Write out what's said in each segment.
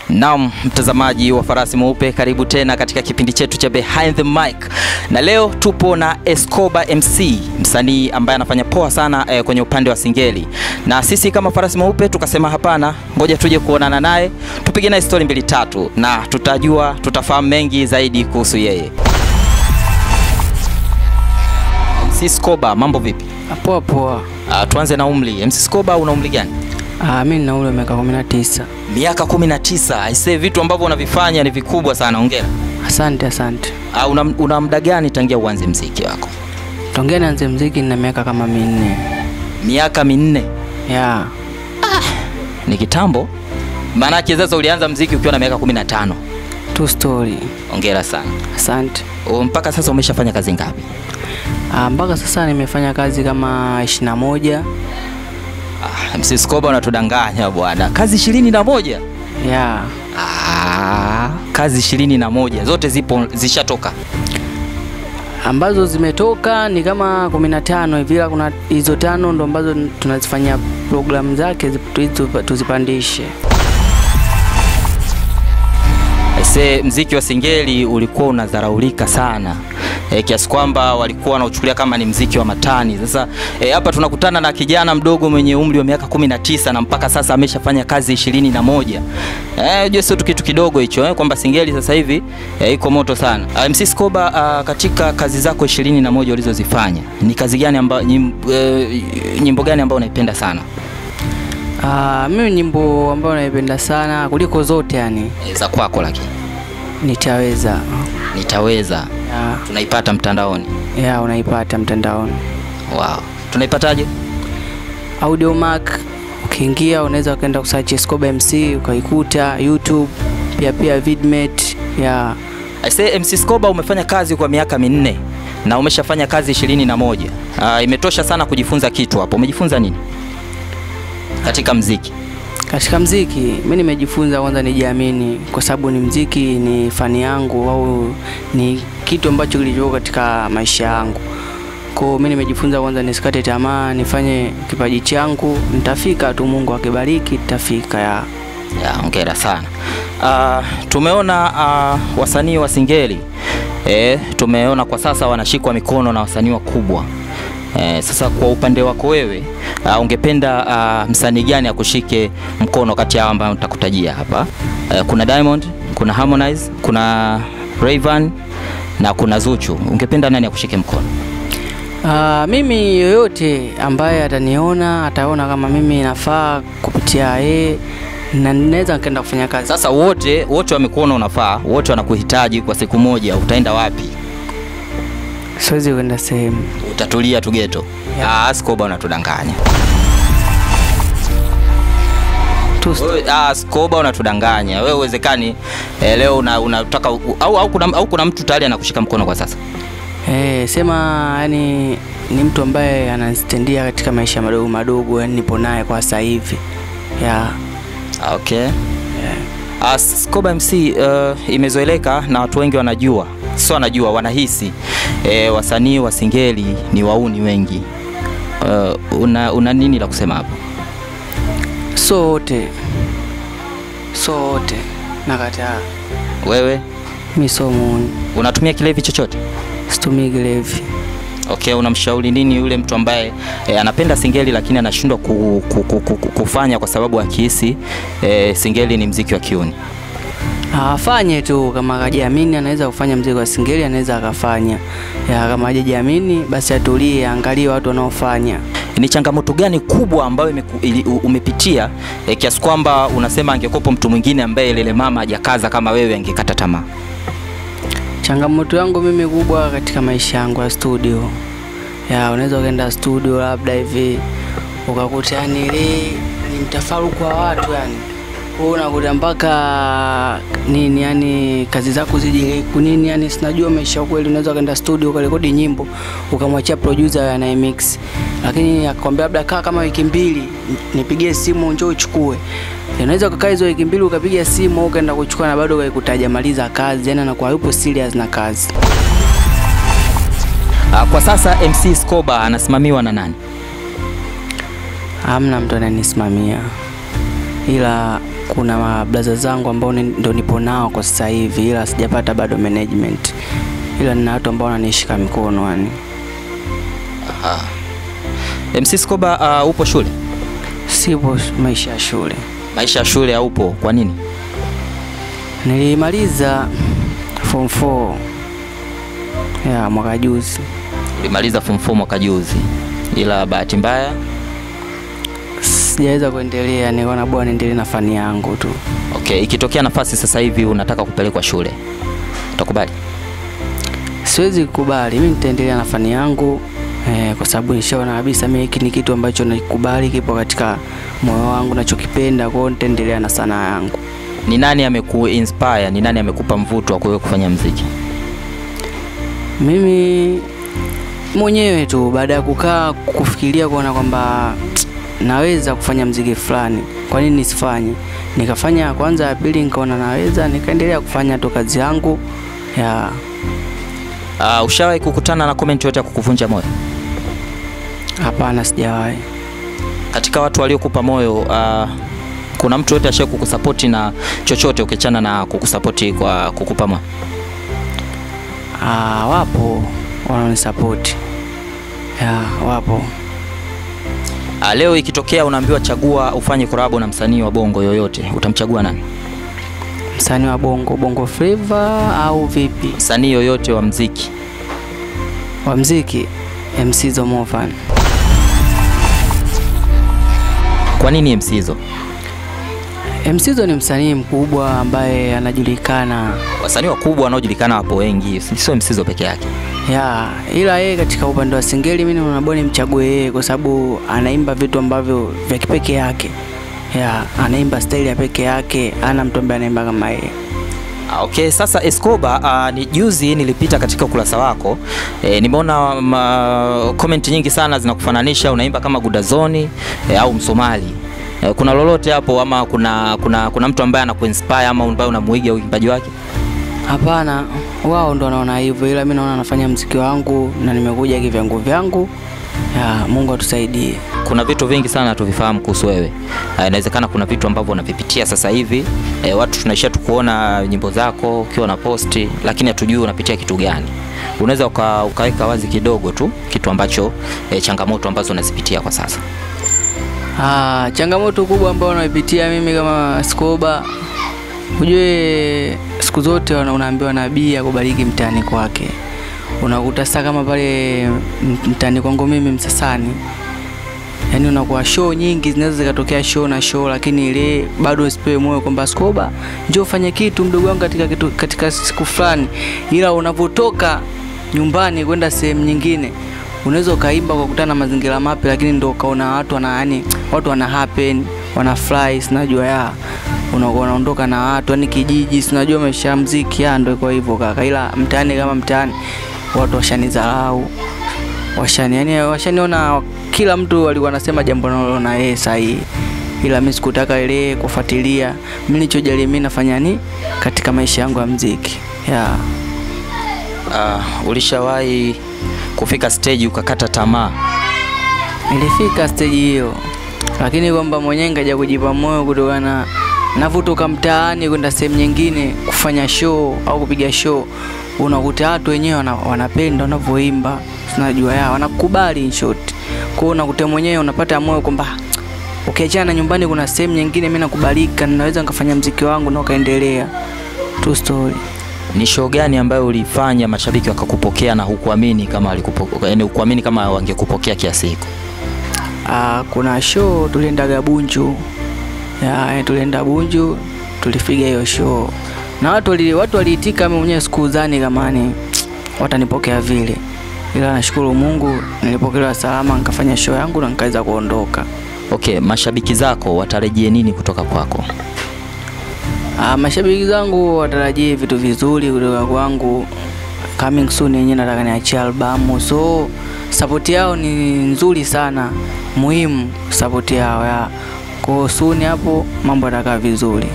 Naam, mtazamaji wa Farasi Mweupe, karibu tena katika kipindi chetu cha Behind the Mic. Na leo tupo na Escoba MC, msanii ambaye anafanya poa sana kwenye upande wa singeli. Na sisi kama Farasi Mweupe tukasema hapana, ngoja tuje kuonana naye, tupige naye story mbili tatu na tutafahamu mengi zaidi kuhusu yeye. MC Escoba, mambo vipi? Poa poa. Tuanze na umri. MC Escoba, una umri gani? Mimi nina umri wa miaka 19. Miaka 19. Aisee, vitu ambavyo unavifanya ni vikubwa sana. Hongera. Asante. Una muda gani tangia uanze muziki wako? Tangia nianze muziki nina miaka kama 4. Miaka 4? Yeah. Ni kitambo. Maana yake sasa ulianza muziki ukiwa na miaka 15. True story. Hongera sana. Asante. Mpaka sasa umeshafanya kazi ngapi? Mpaka sasa nimefanya kazi kama 21. MC Escoba unatudanganya bwana. Kazi 21? Yeah. Kazi 21 zote zishatoka? Ambazo zimetoka ni kama 15 hivi, kuna hizo 5 ndo ambazo tunazifanyia program zake tuzipandishe. Aisee, muziki wa singeli ulikuwa unadharaulika sana. Kiasi kwamba walikuwa wanauchukulia kama ni muziki wa matani. Sasa hapa tunakutana na kijana mdogo mwenye umri wa miaka 19 na mpaka sasa ameshafanya kazi 21. Unajua sio kitu kidogo hicho, kwamba singeli sasa hivi iko moto sana. MC Escoba, katika kazi zako 21 ulizozifanya, ni kazi gani ambayo nyimbo gani ambayo unaipenda sana? Mimi nyimbo ambayo naipenda sana kuliko zote yani za kwako, lakini Nitaweza. Yeah. Tunaipata mtandaoni? Yeah, unaipata mtandaoni. Wow. Tunaipataje? Audiomack. Ukiingia unaweza kwenda kusearch Escoba MC ukaikuta, YouTube, pia Vidmate. Yeah. I say MC Escoba, umefanya kazi kwa miaka 4 na umeshafanya kazi 21. Imetosha sana kujifunza kitu hapo. Umejifunza nini katika muziki? Katika muziki mimi nimejifunza kwanza nijiamini, kwa sababu ni muziki ni fani yangu au ni kitu ambacho kilicho katika maisha yangu. Kwa mimi nimejifunza kwanza nisikate tamaa, nifanye kipaji changu, nitafika tu, Mungu akibariki nitafika. Ya hongera sana. Tumeona wasanii wa singeli tumeona kwa sasa wanashikwa mikono na wasanii wakubwa. Sasa kwa upande wako wewe, ungependa msanii gani akushike mkono kati ya ambao nitakutajia hapa? Kuna Diamond, kuna Harmonize, kuna Rayvanny na kuna Zuchu. Ungependa nani akushike mkono? Mimi yoyote ambaye ataona kama mimi nafaa kupitia yeye na naweza nikaenda kufanya kazi. Sasa wote wamekuona unafaa, wote wanakuhitaji kwa siku moja, utaenda wapi? Siwezi kwenda sehemu. Utatulia tu ghetto. Yeah. Escoba unatudanganya. Escoba unatudanganya. Wewe uwezekani leo unataka au kuna mtu tayari anakushika mkono kwa sasa? Sema yani ni mtu ambaye anastendia katika maisha madogo, yani nipo naye kwa sasa hivi. Yeah. Okay. Yeah. Escoba MC imezoeleka na watu wengi wanajua. Sio wanajua, wanahisi wasanii wa singeli ni wauni wengi. Una nini la kusema hapo? Sote nakataa. Wewe? Mimi sio muuni. Unatumia kilevi chochote? Situmii kilevi. Okay, unamshauri nini yule mtu ambaye anapenda singeli lakini anashindwa kufanya kwa sababu akihisi singeli ni muziki wa kiuni? Afanye tu, kama hajiamini anaweza kufanya muziki wa singeli, anaweza akafanya. Kama hajiamini basi atulie, angalie watu wanaofanya. Ni changamoto gani kubwa ambayo umepitia kiasi kwamba unasema angekopo mtu mwingine ambaye lele mama hajakaza kama wewe angekata tamaa? Changamoto yangu mimi kubwa katika maisha yangu ya studio. Unaweza kwenda studio labda hivi ukakuta yani ni mtafaruku wa watu yani. Unakuta mpaka nini yani kazi zako zije kunini yani sinajua maisha kweli. Unaweza kwenda studio ukarekodi nyimbo ukamwachia producer ana mix, lakini akwambia labda kaa kama wiki 2 nipigie simu njoo uchukue. Unaweza kukaa hizo wiki 2 ukapiga simu ukaenda kuchukua na bado ukakutaja maliza kazi, yani anakuwa yupo serious na kazi. Kwa sasa MC Escoba anasimamiwa na nani? Hamna mtu ananisimamia. ila kuna mablaza zangu ambao ndo nipo nao kwa sasa hivi, ila sijapata bado management, ila nina watu ambao wananishika mikono yani. Aha. MC Scoba, upo shule? Sipo maisha ya shule. Maisha ya shule haupo, kwa nini? Nilimaliza form 4 ya mwaka juzi. Ulimaliza form 4 mwaka juzi, ila bahati mbaya sijaweza kuendelea, nikaona bwana niendelee na fani yangu tu. Okay, ikitokea nafasi sasa hivi unataka kupelekwa shule, utakubali? Siwezi kukubali, mimi nitaendelea na fani yangu kwa sababu nishaona kabisa mimi hiki ni kitu ambacho nakubali, kipo katika moyo wangu nachokipenda, kwa hiyo nitaendelea na sanaa yangu. Ni nani amekuinspire? Ni nani amekupa mvuto wa wewe kufanya muziki? Mimi mwenyewe tu, baada ya kukaa kufikiria kuona kwamba naweza kufanya muziki fulani, kwa nini nisifanye? Nikafanya kwanza, ya pili nikaona naweza, nikaendelea kufanya tu kazi yangu ya. Ushawahi kukutana na comment yote ya kukuvunja moyo? Hapana, sijawahi. Katika watu waliokupa moyo, kuna mtu yote ashaye kukusupport na chochote ukiachana na kukusupport kwa kukupa moyo? Wapo wananisupport. Wapo. Leo ikitokea unaambiwa chagua ufanye collab na msanii wa bongo yoyote, utamchagua nani? Msanii wa bongo flavor au vipi? Msanii yoyote wa muziki. Wa muziki, MC Zomofan. Kwa nini MC Zo? MC Zo ni msanii mkubwa ambaye anajulikana. Wasanii wakubwa wanaojulikana hapo wengi, sio MC Zo peke yake. Ila yeye katika upande wa singeli mimi naona bora nimchague yeye kwa sababu anaimba vitu ambavyo vya kipekee yake. Anaimba style ya pekee yake, ana mtu ambaye anaimba kama yeye. Okay, sasa Scoba, ni juzi nilipita katika ukurasa wako, nimeona comment nyingi sana zinakufananisha, unaimba kama Gudazoni au Msomali. Kuna lolote hapo ama kuna mtu ambaye anakuinspire ama ambaye unamuiga uimbaji wake? Hapana, wao ndo wanaona hivyo, ila mimi naona nafanya muziki wangu na nimekuja kivyangu vyangu. Mungu atusaidie. Kuna vitu vingi sana tuvifahamu kuhusu wewe. Inawezekana kuna vitu ambavyo unavipitia sasa hivi. Watu tunaishia tukuona nyimbo zako ukiwa na posti, lakini hatujui unapitia kitu gani. Unaweza ukaweka wazi kidogo tu kitu ambacho changamoto ambazo unazipitia kwa sasa? Changamoto kubwa ambayo naipitia mimi kama Scoba, ujue siku zote unaambiwa nabii akubariki mtaani kwake. Unakuta sasa kama pale mtaani kwangu mimi Msasani, yani unakuwa show nyingi zinaweza zikatokea show, lakini ile bado usipewe moyo kwamba Scoba njoo ufanye kitu mdogo wangu katika siku fulani, ila unapotoka nyumbani kwenda sehemu nyingine unaweza ukaimba kwa kukutana na mazingira mapya, lakini ndio ukaona watu wana happen, wana fly, sinajua unaondoka na watu yani kijiji, sinajua maisha ya muziki ndio kwa hivyo kaka. Ila mtaani kama mtaani watu washanidharau, washaniona kila mtu alikuwa anasema jambo nalo yeye sahihi, ila mimi sikutaka ile kufuatilia. Mimi nilichojali mimi nafanya nini katika maisha yangu ya muziki. Ulishawahi kufika stage ukakata tamaa? Nilifika stage hiyo, lakini kwamba mwenyewe ngaja kujipa moyo kutokana navutoka mtaani kwenda sehemu nyingine kufanya show au kupiga show, unakuta watu wenyewe wanapenda unavyoimba, unajua wanakubali in short. Kwa hiyo unakuta mwenyewe unapata moyo kwamba ukiachana nyumbani kuna sehemu nyingine mimi nakubalika, ninaweza nikafanya muziki wangu na ukaendelea. True story. Ni show gani ambayo ulifanya mashabiki wakakupokea na hukuamini kama walikupokea, yani hukuamini kama wangekupokea kiasi hiko? Kuna show tulienda Bunju. Tulienda Bunju, tulifiga hiyo show. Na watu waliitika, mimi mwenyewe sikudhani kama watanipokea vile. Ila nashukuru Mungu nilipokelewa salama, nikafanya show yangu na nikaweza kuondoka. Okay, mashabiki zako watarajie nini kutoka kwako? Mashabiki zangu watarajie vitu vizuri kutoka kwangu. Coming soon yenyewe nataka niachie albamu. So support yao ni nzuri sana. Muhimu support yao Kwa soon hapo mambo yatakaa vizuri.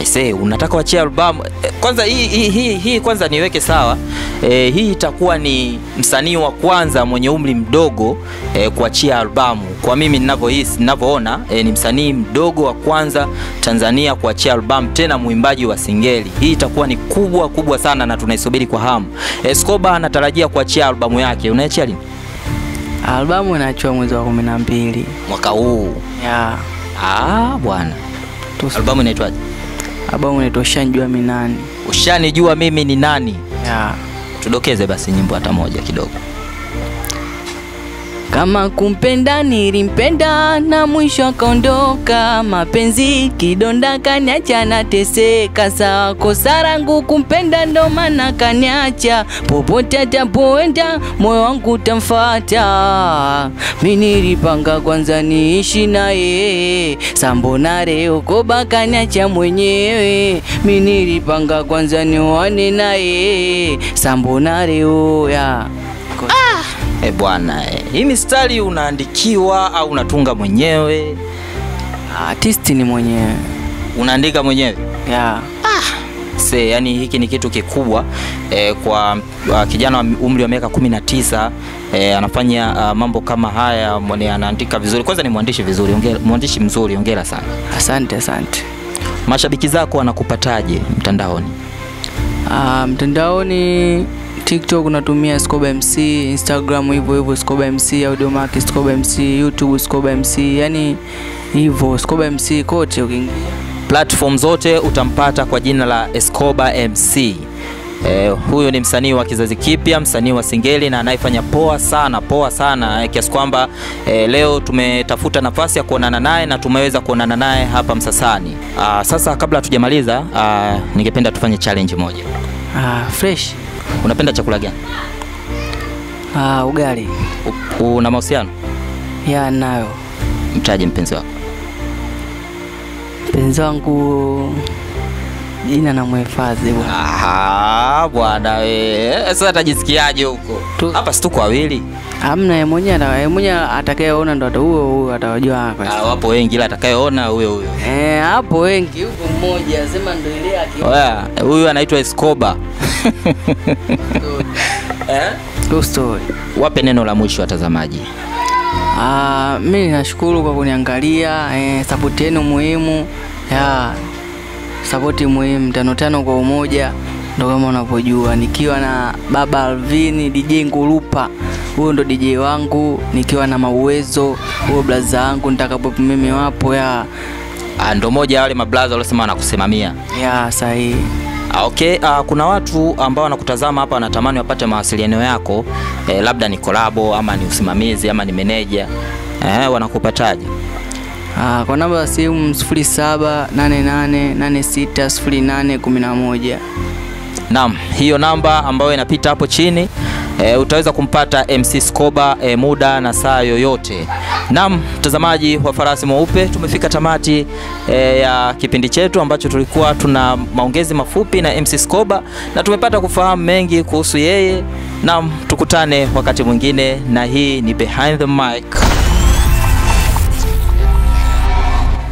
I say unataka kuachia album kwanza hii kwanza niweke sawa. Hii itakuwa ni msanii wa kwanza mwenye umri mdogo kuachia albamu. Kwa mimi ninavyoona ni msanii mdogo wa kwanza Tanzania kuachia albamu, tena muimbaji wa singeli. Hii itakuwa ni kubwa sana na tunaisubiri kwa hamu. Escoba anatarajia kuachia albamu yake. Unaachia lini? Albamu inaachwa mwezi wa 12 mwaka huu. Yeah. Bwana. Albamu inaitwaje? Albamu inaitwa Ushanijua Mimi Nani. Ushanijua Mimi ni Nani? Yeah. Tudokeze basi nyimbo hata moja kidogo. Kama kumpenda nilimpenda na mwisho akaondoka, mapenzi kidonda kaniacha nateseka, sawa kosa langu kumpenda ndo maana kaniacha, popote atapoenda moyo wangu utamfuata. Mimi nilipanga kwanza niishi naye, sambona leo koba kaniacha mwenyewe. Mimi nilipanga kwanza nioane naye, sambona leo ya Bwana, hii mistari unaandikiwa au unatunga mwenyewe? Artist ni mwenyewe. Unaandika mwenyewe? Yeah. Yani hiki ni kitu kikubwa kwa kijana wa umri wa miaka 19 anafanya mambo kama haya, anaandika vizuri. Kwanza ni mwandishi vizuri, mwandishi mzuri, hongera sana. Asante. Mashabiki zako wanakupataje mtandaoni? Mtandaoni TikTok natumia Escoba MC, Instagram hivyo Escoba MC, Audiomack Escoba MC, YouTube Escoba MC, yani hivyo Escoba MC kote ukiingia. Platform zote utampata kwa jina la Escoba MC. Huyo ni msanii wa kizazi kipya, msanii wa singeli na anayefanya poa sana kiasi kwamba leo tumetafuta nafasi ya kuonana naye na tumeweza kuonana naye hapa Msasani. Sasa kabla hatujamaliza ningependa tufanye challenge moja. Fresh. Unapenda chakula gani? Ugali. Una mahusiano? Ya, nayo. Mtaje mpenzi wako. Mpenzi wangu jina na muhifadhi bwana. Bwana wewe. Sasa atajisikiaje huko? Hapa si tuko wawili. Hamna, yeye mwenyewe atakayeona ndo huyo atajua hapa. Wapo wengi, ila atakayeona huyo. Hapo wengi, huko mmoja sema ndo ile yake. Huyu anaitwa Escoba. Story. Wape neno la mwisho watazamaji. Mimi nashukuru kwa kuniangalia, support yenu muhimu. Support muhimu, 5 kwa umoja. Ndo kama unavyojua nikiwa na Baba Alvin DJ Ngurupa, huyo ndo DJ wangu. Nikiwa na Mauwezo, huyo blaza wangu nitakapo mimi wapo ndo moja wale mablaza walisema wanakusimamia. Sahihi. Okay, kuna watu ambao wanakutazama hapa wanatamani wapate mawasiliano yako, labda ni collabo ama ni usimamizi ama ni manager. Wanakupataje? Kwa namba ya simu 0788860811. Naam, hiyo namba ambayo inapita hapo chini utaweza kumpata MC Escoba muda na saa yoyote. Naam, mtazamaji wa Farasi Mweupe, tumefika tamati ya kipindi chetu ambacho tulikuwa tuna maongezi mafupi na MC Escoba na tumepata kufahamu mengi kuhusu yeye. Naam, tukutane wakati mwingine, na hii ni Behind the Mic.